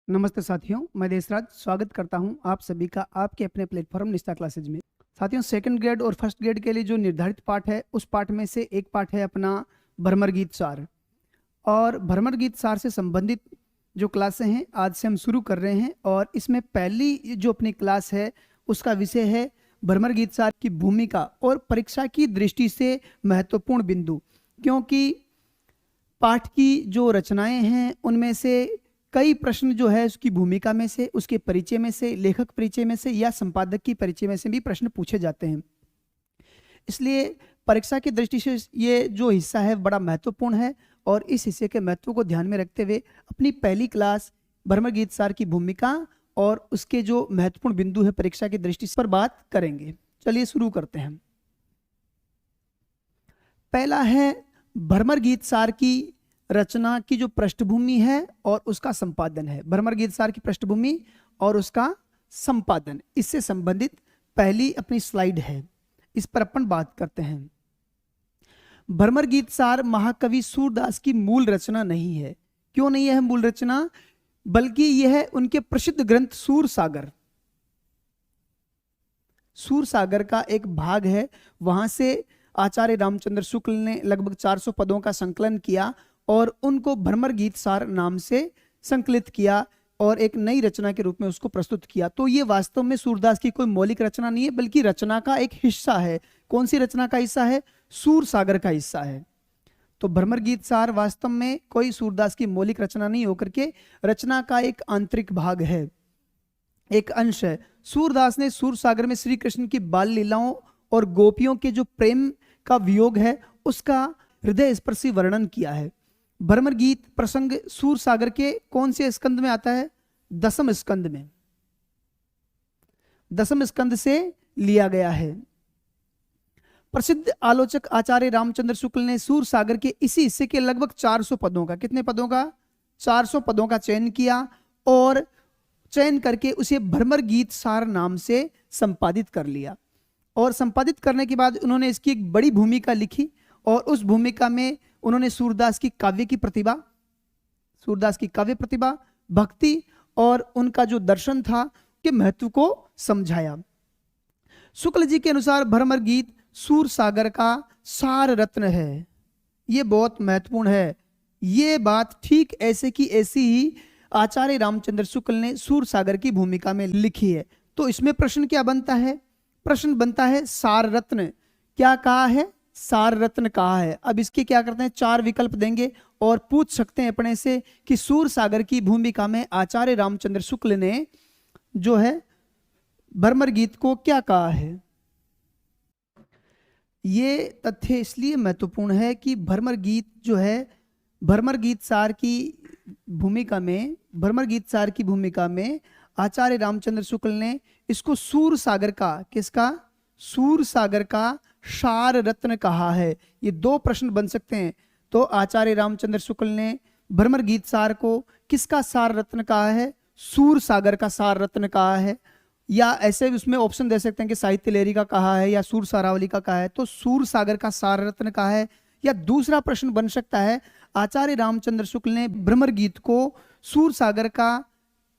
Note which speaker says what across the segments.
Speaker 1: नमस्ते साथियों, मैं देशराज स्वागत करता हूं आप सभी का आपके अपने प्लेटफॉर्म निष्ठा क्लासेज में। साथियों, सेकंड ग्रेड और फर्स्ट ग्रेड के लिए जो निर्धारित पाठ है उस पाठ में से एक पाठ है अपना भ्रमर गीत सार। और भ्रमर गीत सार से संबंधित जो क्लासें हैं आज से हम शुरू कर रहे हैं। और इसमें पहली जो अपनी क्लास है उसका विषय है भ्रमर गीत सार की भूमिका और परीक्षा की दृष्टि से महत्वपूर्ण बिंदु। क्योंकि पाठ की जो रचनाएं हैं उनमें से कई प्रश्न जो है उसकी भूमिका में से, उसके परिचय में से, लेखक परिचय में से या संपादक की परिचय में से भी प्रश्न पूछे जाते हैं। इसलिए परीक्षा की दृष्टि से ये जो हिस्सा है बड़ा महत्वपूर्ण है। और इस हिस्से के महत्व को ध्यान में रखते हुए अपनी पहली क्लास भ्रमर गीत सार की भूमिका और उसके जो महत्वपूर्ण बिंदु है परीक्षा की दृष्टि पर बात करेंगे। चलिए शुरू करते हैं। पहला है भ्रमर गीत सार की रचना की जो पृष्ठभूमि है और उसका संपादन है। भ्रमर गीत सार की पृष्ठभूमि और उसका संपादन, इससे संबंधित पहली अपनी स्लाइड है, इस पर अपन बात करते हैं। भ्रमर गीत सार महाकवि सूरदास की मूल रचना नहीं है। क्यों नहीं है मूल रचना? बल्कि यह है उनके प्रसिद्ध ग्रंथ सूरसागर। सूरसागर का एक भाग है। वहां से आचार्य रामचंद्र शुक्ल ने लगभग 400 पदों का संकलन किया और उनको भ्रमर गीत सार नाम से संकलित किया और एक नई रचना के रूप में उसको प्रस्तुत किया। तो ये वास्तव में सूरदास की कोई मौलिक रचना नहीं है, बल्कि रचना का एक हिस्सा है। कौन सी रचना का हिस्सा है? सूरसागर का हिस्सा है। तो भ्रमर गीत सार वास्तव में कोई सूरदास की मौलिक रचना नहीं होकर के रचना का एक आंतरिक भाग है, एक अंश है। सूरदास ने सूरसागर में श्री कृष्ण की बाल लीलाओं और गोपियों के जो प्रेम का वियोग है उसका हृदय स्पर्शी वर्णन किया है। भ्रमर गीत प्रसंग सूरसागर के कौन से स्कंद में आता है? दसम स्कंद में। दसम स्कंद से लिया गया है। प्रसिद्ध आलोचक आचार्य रामचंद्र शुक्ल ने सूरसागर के इसी हिस्से के लगभग 400 पदों का, कितने पदों का? 400 पदों का चयन किया और चयन करके उसे भ्रमर गीत सार नाम से संपादित कर लिया। और संपादित करने के बाद उन्होंने इसकी एक बड़ी भूमिका लिखी और उस भूमिका में उन्होंने सूरदास की काव्य की प्रतिभा, सूरदास की काव्य प्रतिभा, भक्ति और उनका जो दर्शन था के महत्व को समझाया। शुक्ल जी के अनुसार भ्रमर गीत सूरसागर का सार रत्न है। यह बहुत महत्वपूर्ण है। यह बात ठीक ऐसे की ऐसी ही आचार्य रामचंद्र शुक्ल ने सूरसागर की भूमिका में लिखी है। तो इसमें प्रश्न क्या बनता है? प्रश्न बनता है सार रत्न क्या कहा है? सार रत्न कहा है। अब इसके क्या करते हैं, 4 विकल्प देंगे और पूछ सकते हैं अपने से कि सूरसागर की भूमिका में आचार्य रामचंद्र शुक्ल ने जो है भ्रमर गीत को क्या कहा है। ये तथ्य इसलिए महत्वपूर्ण है कि भ्रमर गीत जो है भ्रमर गीत सार की भूमिका में, भ्रमर गीत सार की भूमिका में आचार्य रामचंद्र शुक्ल ने इसको सूरसागर का, किसका? सूरसागर का सार रत्न कहा है। ये 2 प्रश्न बन सकते हैं। तो आचार्य रामचंद्र शुक्ल ने भ्रमर गीत सार को किसका सार रत्न कहा है? सूरसागर का सार रत्न कहा है। या ऐसे उसमें ऑप्शन दे सकते हैं कि साहित्य लहरी का कहा है या सूर सारावली का कहा है। तो सूरसागर का सार रत्न कहा है। या दूसरा प्रश्न बन सकता है आचार्य रामचंद्र शुक्ल ने भ्रमर गीत को सूरसागर का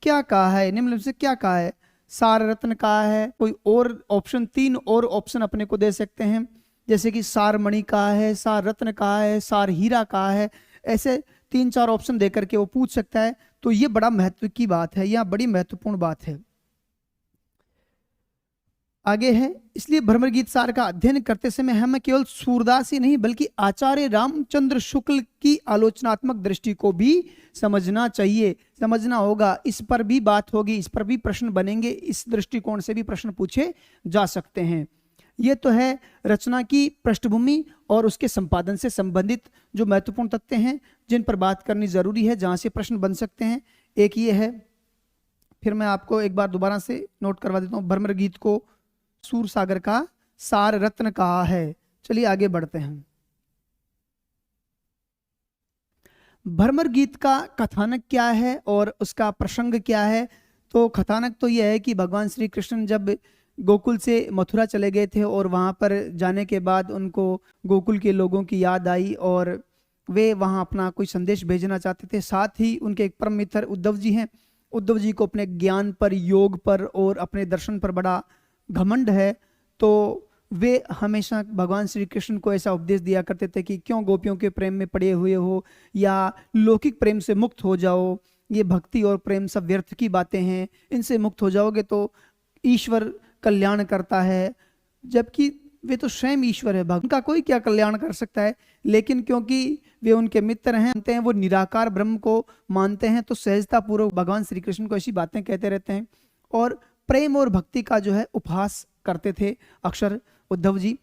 Speaker 1: क्या कहा है, निम्न से क्या कहा है? सार रत्न कहा है। कोई और ऑप्शन, 3 और ऑप्शन अपने को दे सकते हैं, जैसे कि सार मणि कहा है, सार रत्न कहा है, सार हीरा कहा है। ऐसे 3-4 ऑप्शन देकर के वो पूछ सकता है। तो ये बड़ा महत्व की बात है, यह बड़ी महत्वपूर्ण बात है। आगे है, इसलिए भ्रमर गीत सार का अध्ययन करते समय हमें केवल सूरदास ही नहीं बल्कि आचार्य रामचंद्र शुक्ल की आलोचनात्मक दृष्टि को भी समझना चाहिए, समझना होगा। इस पर भी बात होगी, इस पर भी प्रश्न बनेंगे, इस दृष्टिकोण से भी प्रश्न पूछे जा सकते हैं। यह तो है रचना की पृष्ठभूमि और उसके संपादन से संबंधित जो महत्वपूर्ण तथ्य हैं जिन पर बात करनी जरूरी है, जहां से प्रश्न बन सकते हैं। एक ये है, फिर मैं आपको एक बार दोबारा से नोट करवा देता हूं, भ्रमर गीत को सूरसागर का सार रत्न कहा है। चलिए आगे बढ़ते हैं। भ्रमर गीत का कथानक क्या है और उसका प्रसंग क्या है? तो कथानक तो यह है कि भगवान श्री कृष्ण जब गोकुल से मथुरा चले गए थे और वहां पर जाने के बाद उनको गोकुल के लोगों की याद आई और वे वहां अपना कोई संदेश भेजना चाहते थे। साथ ही उनके एक परम मित्र उद्धव जी हैं, उद्धव जी को अपने ज्ञान पर, योग पर और अपने दर्शन पर बड़ा घमंड है, तो वे हमेशा भगवान श्री कृष्ण को ऐसा उपदेश दिया करते थे कि क्यों गोपियों के प्रेम में पड़े हुए हो, या लौकिक प्रेम से मुक्त हो जाओ, ये भक्ति और प्रेम सब व्यर्थ की बातें हैं, इनसे मुक्त हो जाओगे तो ईश्वर कल्याण करता है। जबकि वे तो स्वयं ईश्वर है, भगवान का कोई क्या कल्याण कर सकता है। लेकिन क्योंकि वे उनके मित्र हैं, वो निराकार ब्रह्म को मानते हैं, तो सहजता पूर्वक भगवान श्री कृष्ण को ऐसी बातें कहते रहते हैं और प्रेम और भक्ति का जो है उपहास करते थे अक्सर उद्धव जी।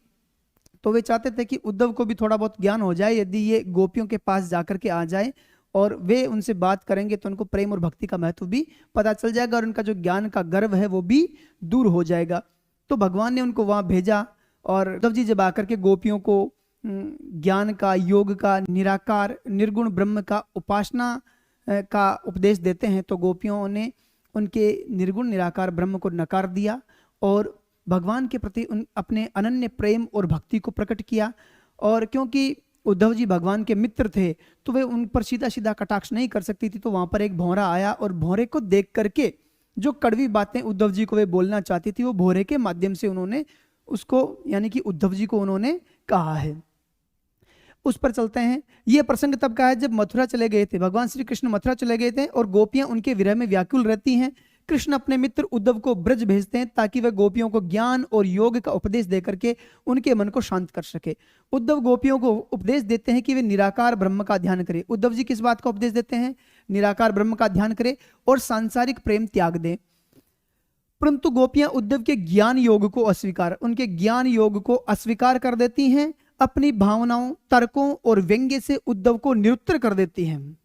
Speaker 1: तो वे चाहते थे कि उद्धव को भी थोड़ा बहुत ज्ञान हो जाए, यदि ये गोपियों के पास जाकर के आ जाए और वे उनसे बात करेंगे तो उनको प्रेम और भक्ति का महत्व भी पता चल जाएगा और उनका जो ज्ञान का गर्व है वो भी दूर हो जाएगा। तो भगवान ने उनको वहां भेजा और उद्धव जी जब आकर के गोपियों को ज्ञान का, योग का, निराकार निर्गुण ब्रह्म का उपासना का उपदेश देते हैं, तो गोपियों ने उनके निर्गुण निराकार ब्रह्म को नकार दिया और भगवान के प्रति अपने अनन्य प्रेम और भक्ति को प्रकट किया। और क्योंकि उद्धव जी भगवान के मित्र थे तो वे उन पर सीधा सीधा कटाक्ष नहीं कर सकती थी, तो वहां पर एक भौरा आया और भौरे को देख करके जो कड़वी बातें उद्धव जी को वे बोलना चाहती थी वो भौरे के माध्यम से उन्होंने उसको, यानी कि उद्धव जी को उन्होंने कहा है। उस पर चलते हैं। यह प्रसंग तब का है जब मथुरा चले गए थे, भगवान श्री कृष्ण मथुरा चले गए थे और गोपियां उनके विरह में व्याकुल रहती हैं। कृष्ण अपने मित्र उद्धव को ब्रज भेजते हैं ताकि वह गोपियों को ज्ञान और योग का उपदेश देकर के उनके मन को शांत कर सके। उद्धव गोपियों को उपदेश देते हैं कि वे निराकार ब्रह्म का ध्यान करें। उद्धव जी किस बात का उपदेश देते हैं? निराकार ब्रह्म का ध्यान करें और सांसारिक प्रेम त्याग दें। परंतु गोपियां उद्धव के ज्ञान योग को उनके ज्ञान योग को अस्वीकार कर देती हैं, अपनी भावनाओं, तर्कों और व्यंग्य से उद्धव को निरुत्तर कर देती हैं।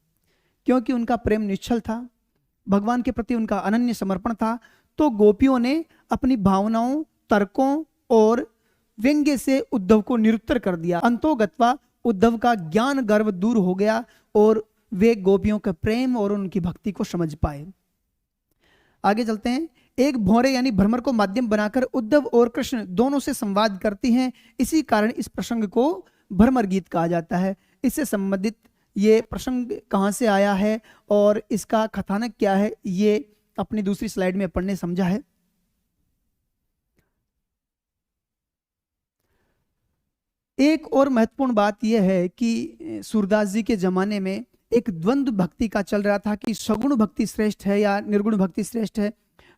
Speaker 1: क्योंकि उनका प्रेम निश्चल था, भगवान के प्रति उनका अनन्य समर्पण था, तो गोपियों ने अपनी भावनाओं, तर्कों और व्यंग्य से उद्धव को निरुत्तर कर दिया। अंतोगत्वा उद्धव का ज्ञान गर्व दूर हो गया और वे गोपियों के प्रेम और उनकी भक्ति को समझ पाए। आगे चलते हैं। एक भौरे यानी भ्रमर को माध्यम बनाकर उद्धव और कृष्ण दोनों से संवाद करती हैं, इसी कारण इस प्रसंग को भ्रमर गीत कहा जाता है। इससे संबंधित ये प्रसंग कहां से आया है और इसका कथानक क्या है, ये अपनी दूसरी स्लाइड में पढ़ने समझा है। एक और महत्वपूर्ण बात यह है कि सूरदास जी के जमाने में एक द्वंद्व भक्ति का चल रहा था कि सगुण भक्ति श्रेष्ठ है या निर्गुण भक्ति श्रेष्ठ है।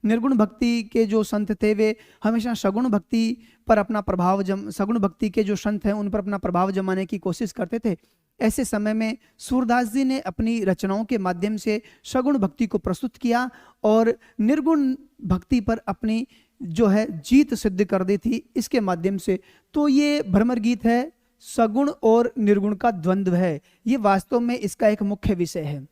Speaker 1: निर्गुण भक्ति के जो संत थे वे हमेशा सगुण भक्ति पर अपना प्रभाव सगुण भक्ति के जो संत हैं उन पर अपना प्रभाव जमाने की कोशिश करते थे। ऐसे समय में सूरदास जी ने अपनी रचनाओं के माध्यम से सगुण भक्ति को प्रस्तुत किया और निर्गुण भक्ति पर अपनी जो है जीत सिद्ध कर दी थी इसके माध्यम से। तो ये भ्रमर गीत है, सगुण और निर्गुण का द्वंद्व है, ये वास्तव में इसका एक मुख्य विषय है।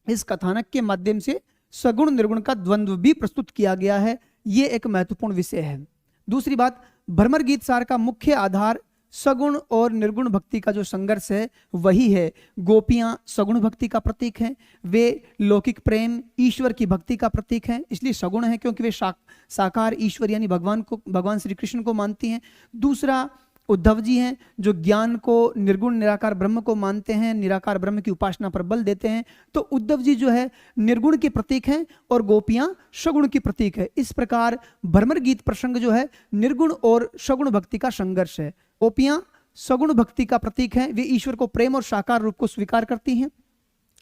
Speaker 1: इस कथानक के माध्यम से सगुण निर्गुण का द्वंद्व भी प्रस्तुत किया गया है, ये एक महत्वपूर्ण विषय है। दूसरी बात, भ्रमर गीत सार का मुख्य आधार सगुण और निर्गुण भक्ति का जो संघर्ष है वही है। गोपियां सगुण भक्ति का प्रतीक हैं, वे लौकिक प्रेम ईश्वर की भक्ति का प्रतीक हैं, इसलिए सगुण है क्योंकि वे साकार ईश्वर यानी भगवान श्री कृष्ण को मानती हैं। दूसरा, उद्धव जी हैं जो ज्ञान को, निर्गुण निराकार ब्रह्म को मानते हैं, निराकार ब्रह्म की उपासना पर बल देते हैं। तो उद्धव जी जो है निर्गुण के प्रतीक हैं और गोपियां सगुण की प्रतीक है। इस प्रकार भ्रमर गीत प्रसंग जो है निर्गुण और सगुण भक्ति का संघर्ष है। गोपियां सगुण भक्ति का प्रतीक हैं, वे ईश्वर को प्रेम और साकार रूप को स्वीकार करती हैं।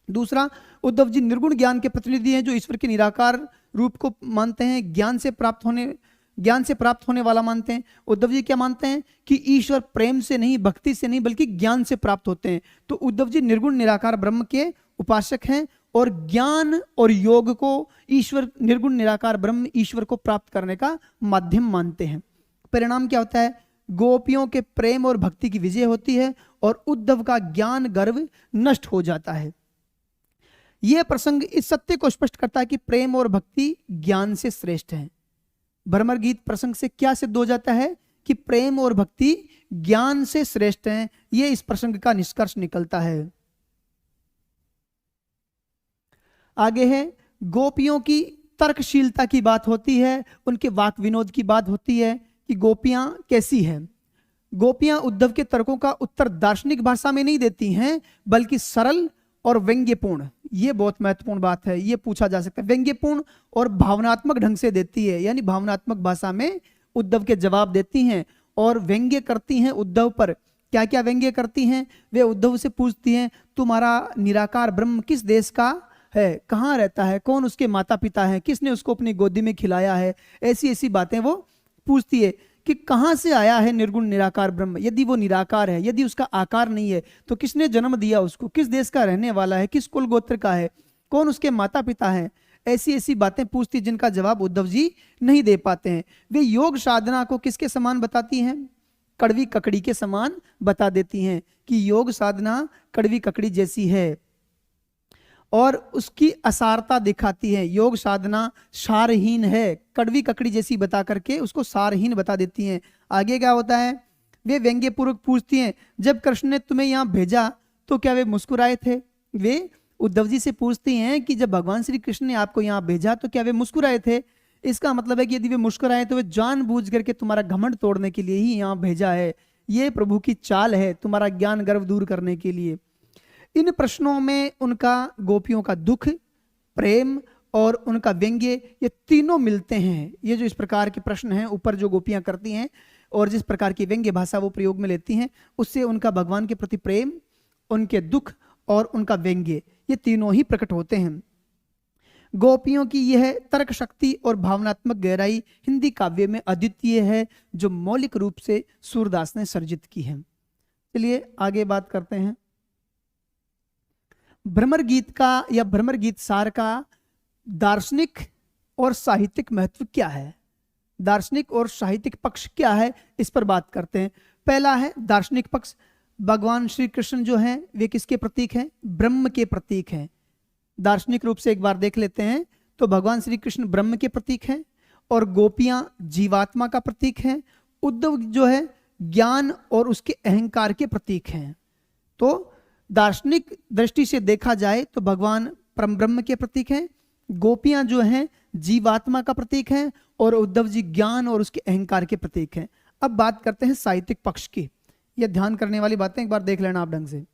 Speaker 1: दूसरा, उद्धव जी निर्गुण ज्ञान के प्रतिनिधि हैं जो ईश्वर के निराकार रूप को मानते हैं, ज्ञान से प्राप्त होने वाला मानते हैं। उद्धव जी क्या मानते हैं कि ईश्वर प्रेम से नहीं, भक्ति से नहीं, बल्कि ज्ञान से प्राप्त होते हैं। तो उद्धव जी निर्गुण निराकार ब्रह्म के उपासक हैं और ज्ञान और योग को ईश्वर, निर्गुण निराकार ब्रह्म ईश्वर को प्राप्त करने का माध्यम मानते हैं। परिणाम क्या होता है? गोपियों के प्रेम और भक्ति की विजय होती है और उद्धव का ज्ञान गर्व नष्ट हो जाता है। यह प्रसंग इस सत्य को स्पष्ट करता है कि प्रेम और भक्ति ज्ञान से श्रेष्ठ है। भ्रमर गीत प्रसंग से क्या सिद्ध हो जाता है कि प्रेम और भक्ति ज्ञान से श्रेष्ठ हैं, यह इस प्रसंग का निष्कर्ष निकलता है। आगे है, गोपियों की तर्कशीलता की बात होती है, उनके वाक विनोद की बात होती है कि गोपियां कैसी हैं। गोपियां उद्धव के तर्कों का उत्तर दार्शनिक भाषा में नहीं देती हैं बल्कि सरल और व्यंग्यपूर्ण ये बहुत महत्वपूर्ण बात है, ये पूछा जा सकता है। व्यंग्यपूर्ण और भावनात्मक ढंग से देती है, यानी भावनात्मक भाषा में उद्धव के जवाब देती हैं और व्यंग्य करती हैं उद्धव पर। क्या क्या व्यंग्य करती हैं? वे उद्धव से पूछती हैं तुम्हारा निराकार ब्रह्म किस देश का है, कहाँ रहता है, कौन उसके माता पिता हैं, किसने उसको अपनी गोदी में खिलाया है, ऐसी ऐसी बातें वो पूछती है कि कहाँ से आया है निर्गुण निराकार ब्रह्म। यदि वो निराकार है, यदि उसका आकार नहीं है, तो किसने जन्म दिया उसको, किस देश का रहने वाला है, किस कुल गोत्र का है, कौन उसके माता पिता हैं, ऐसी ऐसी बातें पूछती जिनका जवाब उद्धव जी नहीं दे पाते हैं। वे योग साधना को किसके समान बताती हैं? कड़वी ककड़ी के समान बता देती हैं कि योग साधना कड़वी ककड़ी जैसी है और उसकी असारता दिखाती है। योग साधना सारहीन है, कड़वी ककड़ी जैसी बता करके उसको सारहीन बता देती हैं। आगे क्या होता है? वे व्यंग्यपूर्वक पूछती हैं जब कृष्ण ने तुम्हें यहाँ भेजा तो क्या वे मुस्कुराए थे? वे उद्धव जी से पूछती हैं कि जब भगवान श्री कृष्ण ने आपको यहाँ भेजा तो क्या वे मुस्कुराए थे? इसका मतलब है कि यदि वे मुस्कुराए तो वे जानबूझ करके तुम्हारा घमंड तोड़ने के लिए ही यहाँ भेजा है। ये प्रभु की चाल है, तुम्हारा ज्ञान गर्व दूर करने के लिए। इन प्रश्नों में उनका गोपियों का दुख, प्रेम और उनका व्यंग्य, ये तीनों मिलते हैं। ये जो इस प्रकार के प्रश्न हैं ऊपर जो गोपियां करती हैं और जिस प्रकार की व्यंग्य भाषा वो प्रयोग में लेती हैं, उससे उनका भगवान के प्रति प्रेम, उनके दुख और उनका व्यंग्य, ये तीनों ही प्रकट होते हैं। गोपियों की यह तर्क शक्ति और भावनात्मक गहराई हिंदी काव्य में अद्वितीय है, जो मौलिक रूप से सूरदास ने सर्जित की है। चलिए आगे बात करते हैं। भ्रमर गीत का या भ्रमर गीत सार का दार्शनिक और साहित्यिक महत्व क्या है? दार्शनिक और साहित्यिक पक्ष क्या है, इस पर बात करते हैं। पहला है दार्शनिक पक्ष। भगवान श्री कृष्ण जो हैं वे किसके प्रतीक हैं? ब्रह्म के प्रतीक हैं। दार्शनिक रूप से एक बार देख लेते हैं तो भगवान श्री कृष्ण ब्रह्म के प्रतीक हैं और गोपियां जीवात्मा का प्रतीक हैं। उद्धव जो है ज्ञान और उसके अहंकार के प्रतीक हैं। तो दार्शनिक दृष्टि से देखा जाए तो भगवान परम ब्रह्म के प्रतीक हैं, गोपियां जो हैं जीवात्मा का प्रतीक हैं और उद्धव जी ज्ञान और उसके अहंकार के प्रतीक हैं। अब बात करते हैं साहित्यिक पक्ष की। यह ध्यान करने वाली बातें एक बार देख लेना आप ढंग से।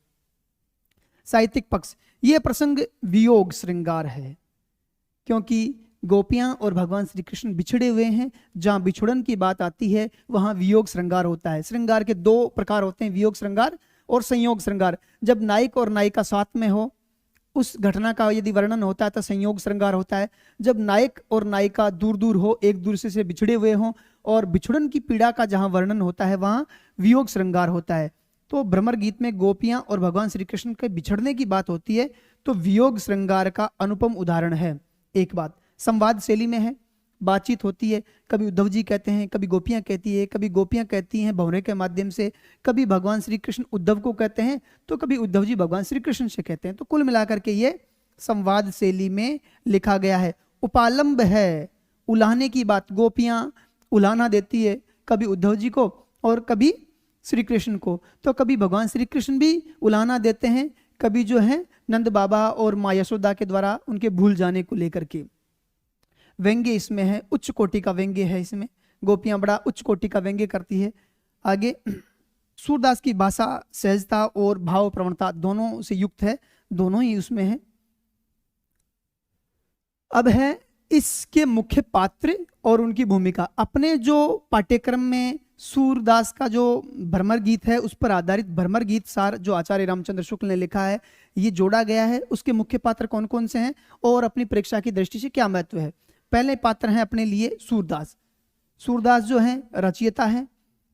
Speaker 1: साहित्यिक पक्ष, यह प्रसंग वियोग श्रृंगार है, क्योंकि गोपियां और भगवान श्री कृष्ण बिछड़े हुए हैं। जहां बिछुड़न की बात आती है वहां वियोग श्रृंगार होता है। श्रृंगार के दो प्रकार होते हैं, वियोग श्रृंगार और संयोग श्रृंगार। जब नायक और नायिका साथ में हो, उस घटना का यदि वर्णन होता है तो संयोग श्रृंगार होता है। जब नायक और नायिका दूर दूर हो, एक दूसरे से बिछड़े हुए हों और बिछुड़न की पीड़ा का जहां वर्णन होता है वहां वियोग श्रृंगार होता है। तो भ्रमर गीत में गोपियां और भगवान श्री कृष्ण के बिछड़ने की बात होती है तो वियोग श्रृंगार का अनुपम उदाहरण है। एक बात संवाद शैली में है, बातचीत होती है, कभी उद्धव जी कहते हैं, कभी गोपियां कहती है, कभी गोपियां कहती हैं भंवरे के माध्यम से, कभी भगवान श्री कृष्ण उद्धव को कहते हैं तो कभी उद्धव जी भगवान श्री कृष्ण से कहते हैं। तो कुल मिलाकर के ये संवाद शैली में लिखा गया है। उपालंब है, उलाहने की बात, गोपियां उलाहना देती है कभी उद्धव जी को और कभी श्री कृष्ण को। तो कभी भगवान श्री कृष्ण भी उलाहना देते हैं, कभी जो है नंद बाबा और माँ यशोदा के द्वारा उनके भूल जाने को लेकर के। व्यंग्य इसमें है, उच्च कोटि का व्यंग्य है इसमें, गोपियां बड़ा उच्च कोटि का व्यंग्य करती है। आगे सूरदास की भाषा सहजता और भाव प्रवणता दोनों से युक्त है, दोनों ही उसमें है। अब है इसके मुख्य पात्र और उनकी भूमिका। अपने जो पाठ्यक्रम में सूरदास का जो भ्रमर गीत है उस पर आधारित भ्रमर गीत सार जो आचार्य रामचंद्र शुक्ल ने लिखा है ये जोड़ा गया है। उसके मुख्य पात्र कौन कौन से हैं और अपनी परीक्षा की दृष्टि से क्या महत्व है। पहले पात्र हैं अपने लिए सूरदास। सूरदास जो है रचयिता है,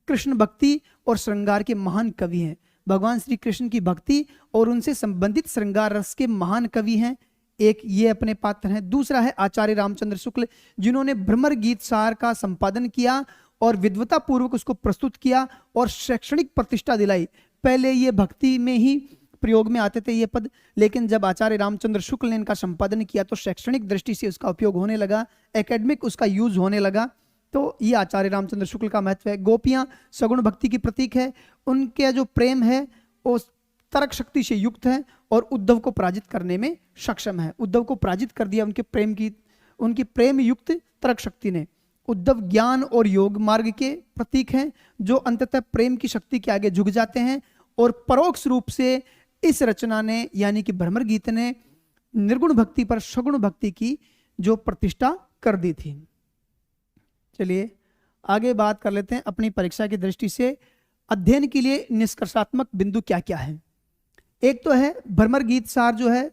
Speaker 1: कृष्ण भक्ति और श्रृंगार के महान कवि हैं। भगवान श्री कृष्ण की भक्ति और उनसे संबंधित श्रृंगार रस के महान कवि हैं। एक ये अपने पात्र हैं। दूसरा है आचार्य रामचंद्र शुक्ल, जिन्होंने भ्रमर गीत सार का संपादन किया और विद्वता पूर्वक उसको प्रस्तुत किया और शैक्षणिक प्रतिष्ठा दिलाई। पहले ये भक्ति में ही प्रयोग में आते थे ये पद, लेकिन जब आचार्य रामचंद्र शुक्ल ने इनका संपादन किया तो शैक्षणिक दृष्टि से उसका उपयोग होने लगा, एकेडमिक उसका यूज होने लगा। तो ये आचार्य रामचंद्र शुक्ल का महत्व है। गोपियां सगुण भक्ति की प्रतीक है, उनके जो प्रेम है वो तर्क शक्ति से युक्त है और उद्धव को पराजित करने में सक्षम है। उद्धव को पराजित कर दिया उनकी प्रेम युक्त तर्क शक्ति ने। उद्धव ज्ञान और योग मार्ग के प्रतीक हैं जो अंततः प्रेम की शक्ति के आगे झुक जाते हैं और परोक्ष रूप से इस रचना ने यानी कि भ्रमर गीत ने निर्गुण भक्ति पर सगुण भक्ति की जो प्रतिष्ठा कर दी थी। चलिए आगे बात कर लेते हैं अपनी परीक्षा की दृष्टि से अध्ययन के लिए निष्कर्षात्मक बिंदु क्या क्या है। एक तो है भ्रमर गीत सार, जो है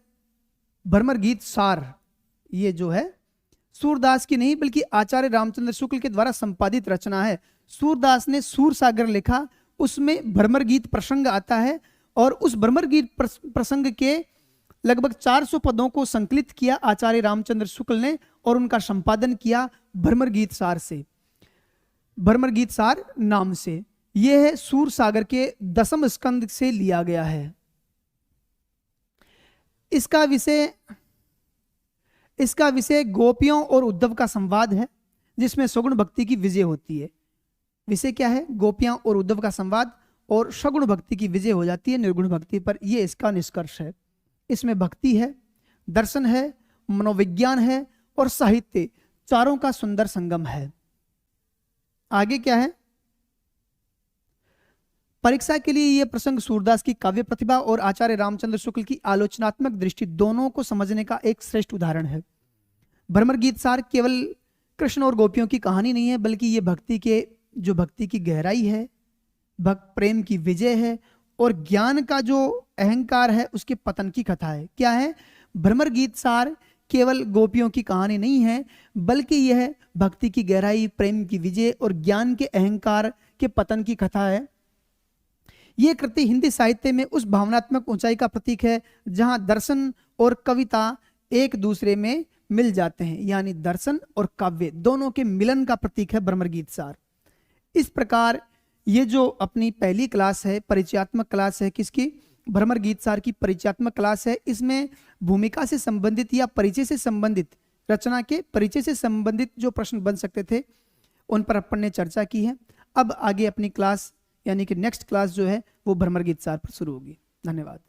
Speaker 1: भ्रमर गीत सार, ये जो है सूरदास की नहीं बल्कि आचार्य रामचंद्र शुक्ल के द्वारा संपादित रचना है। सूरदास ने सूर सागर लिखा, उसमें भ्रमर गीत प्रसंग आता है और उस भ्रमर गीत प्रसंग के लगभग 400 पदों को संकलित किया आचार्य रामचंद्र शुक्ल ने और उनका संपादन किया भ्रमर गीत सार से, भ्रमर गीत सार नाम से। यह है सूर सागर के 10वें स्कंद से लिया गया है। इसका विषय गोपियों और उद्धव का संवाद है, जिसमें सगुण भक्ति की विजय होती है। विषय क्या है? गोपियां और उद्धव का संवाद, और सगुण भक्ति की विजय हो जाती है निर्गुण भक्ति पर। यह इसका निष्कर्ष है। इसमें भक्ति है, दर्शन है, मनोविज्ञान है और साहित्य, चारों का सुंदर संगम है। आगे क्या है? परीक्षा के लिए यह प्रसंग सूरदास की काव्य प्रतिभा और आचार्य रामचंद्र शुक्ल की आलोचनात्मक दृष्टि दोनों को समझने का एक श्रेष्ठ उदाहरण है। भ्रमर गीत सार केवल कृष्ण और गोपियों की कहानी नहीं है, बल्कि यह भक्ति की गहराई है, भक्त प्रेम की विजय है और ज्ञान का जो अहंकार है उसके पतन की कथा है। क्या है? भ्रमर गीत सार केवल गोपियों की कहानी नहीं है, बल्कि यह भक्ति की गहराई, प्रेम की विजय और ज्ञान के अहंकार के पतन की कथा है। यह कृति हिंदी साहित्य में उस भावनात्मक ऊंचाई का प्रतीक है जहां दर्शन और कविता एक दूसरे में मिल जाते हैं, यानी दर्शन और काव्य दोनों के मिलन का प्रतीक है भ्रमर गीत सार। इस प्रकार ये जो अपनी पहली क्लास है, परिचयात्मक क्लास है, किसकी? भ्रमर गीत सार की परिचयात्मक क्लास है। इसमें भूमिका से संबंधित या परिचय से संबंधित, रचना के परिचय से संबंधित जो प्रश्न बन सकते थे उन पर अपन ने चर्चा की है। अब आगे अपनी क्लास यानी कि नेक्स्ट क्लास जो है वो भ्रमर गीत सार पर शुरू होगी। धन्यवाद।